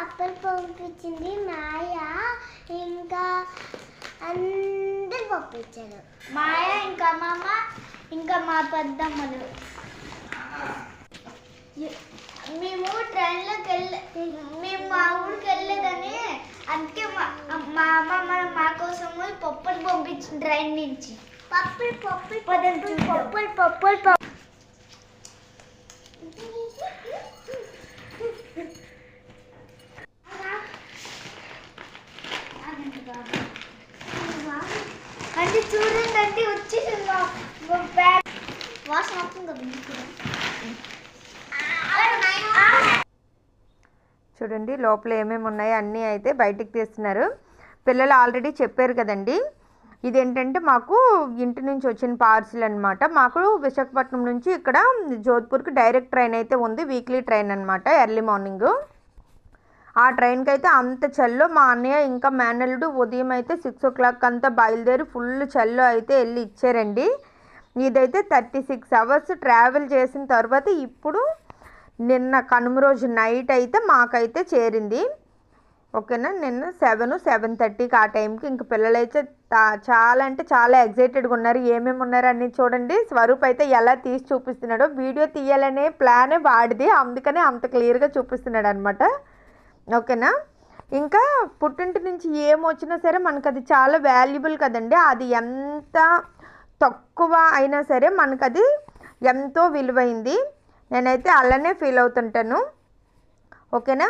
పప్పులు పంపించింది మాయ, ఇంకా అందరు పంపించారు. మాయ, ఇంకా అమ్మమ్మ, ఇంకా మా పెద్దమ్మలు. మేము ట్రైన్లోకి మేము మా ఊరికి వెళ్ళలేదని, అందుకే మా అమ్మమ్మ మా కోసము పప్పులు పంపించింది ట్రైన్ నుంచి. పప్పులు పప్పులు పదండి పప్పులు పప్పులు పప్పులు అంటే చూడండి, అంటే వచ్చేసింది బ్యాగ్. వాసన వస్తుంది. చూడండి లోపల ఏమేమి ఉన్నాయో అన్నీ అయితే బయటికి తీస్తున్నారు. పిల్లలు ఆల్రెడీ చెప్పారు కదండి, ఇదేంటంటే మాకు ఇంటి నుంచి వచ్చిన పార్సిల్ అనమాట. మాకు విశాఖపట్నం నుంచి ఇక్కడ జోధ్పూర్కి డైరెక్ట్ ట్రైన్ అయితే ఉంది, వీక్లీ ట్రైన్ అనమాట, ఎర్లీ మార్నింగ్. ఆ ట్రైన్కి అయితే అంత చల్లో మా అన్నయ్య ఇంకా మేనల్లుడు ఉదయం అయితే 6 o'clock అంతా బయలుదేరి ఫుల్ చల్లో అయితే వెళ్ళి ఇచ్చారండి. ఇదైతే 36 hours ట్రావెల్ చేసిన తర్వాత ఇప్పుడు నిన్న కనుమ రోజు నైట్ అయితే మాకైతే చేరింది. ఓకేనా, నిన్న 7-7:30కి ఆ టైంకి ఇంక పిల్లలైతే చాలా అంటే చాలా ఎగ్జైటెడ్గా ఉన్నారు. ఏమేమి ఉన్నారు అన్నీ చూడండి. స్వరూప్ అయితే ఎలా తీసి చూపిస్తున్నాడో, వీడియో తీయాలనే ప్లానే వాడిది, అందుకనే అంత క్లియర్గా చూపిస్తున్నాడు అనమాట. ఓకేనా, ఇంకా పుట్టింటి నుంచి ఏమొచ్చినా సరే మనకు అది చాలా వాల్యుబుల్ కదండి. అది ఎంత తక్కువ అయినా సరే మనకు అది ఎంతో విలువైంది. నేనైతే అలానే ఫీల్ అవుతుంటాను. ఓకేనా,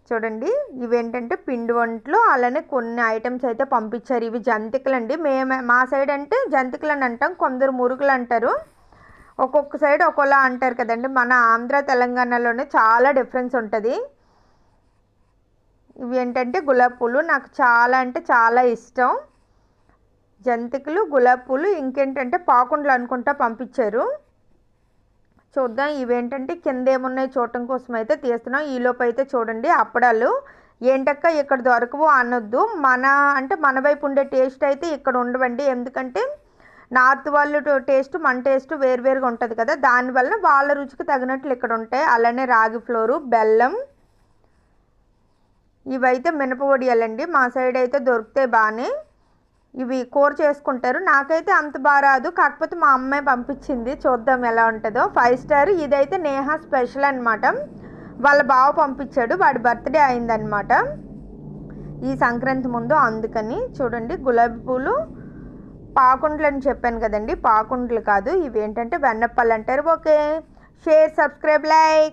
చూడండి ఇవేంటంటే పిండి వంటలు, అలానే కొన్ని ఐటమ్స్ అయితే పంపించారు. ఇవి జంతికలు అండి. మా సైడ్ అంటే జంతికలు అని అంటాం, కొందరు మురుగులు అంటారు. ఒక్కొక్క సైడ్ ఒక్కోలా అంటారు కదండి. మన ఆంధ్ర తెలంగాణలోనే చాలా డిఫరెన్స్ ఉంటుంది. ఇవి ఏంటంటే గులాబీ పూలు, నాకు చాలా అంటే చాలా ఇష్టం. జంతికలు, గులాబీ పూలు, ఇంకేంటంటే పాకుండలు అనుకుంటా పంపించారు. చూద్దాం ఇవేంటంటే కింద ఏమున్నాయి చూడటం కోసం అయితే తీస్తున్నాం. ఈలోపు అయితే చూడండి అప్పడాలు. ఏంటక్క ఇక్కడ దొరకవు అనొద్దు, మన వైపు ఉండే టేస్ట్ అయితే ఇక్కడ ఉండవండి. ఎందుకంటే నార్త్ వాళ్ళు టేస్ట్ మన టేస్ట్ వేరువేరుగా ఉంటుంది కదా, దానివల్ల వాళ్ళ రుచికి తగినట్లు ఇక్కడ ఉంటాయి. అలానే రాగి ఫ్లోరు, బెల్లం, ఇవైతే మినపవడియాలండి. మా సైడ్ అయితే దొరుకుతాయి బాగానే. ఇవి కూర చేసుకుంటారు. నాకైతే అంత బాగా రాదు, కాకపోతే మా అమ్మాయి పంపించింది, చూద్దాం ఎలా ఉంటుందో. 5 star. ఇదైతే నేహా స్పెషల్ అనమాట. వాళ్ళ బావ పంపించాడు, వాడి బర్త్డే అయిందనమాట ఈ సంక్రాంతి ముందు, అందుకని. చూడండి గులాబీ పూలు, పాకుండలు అని చెప్పాను కదండి, పాకుండలు కాదు, ఇవి ఏంటంటే వెన్నప్పలు అంటారు. Okay, share, subscribe, like.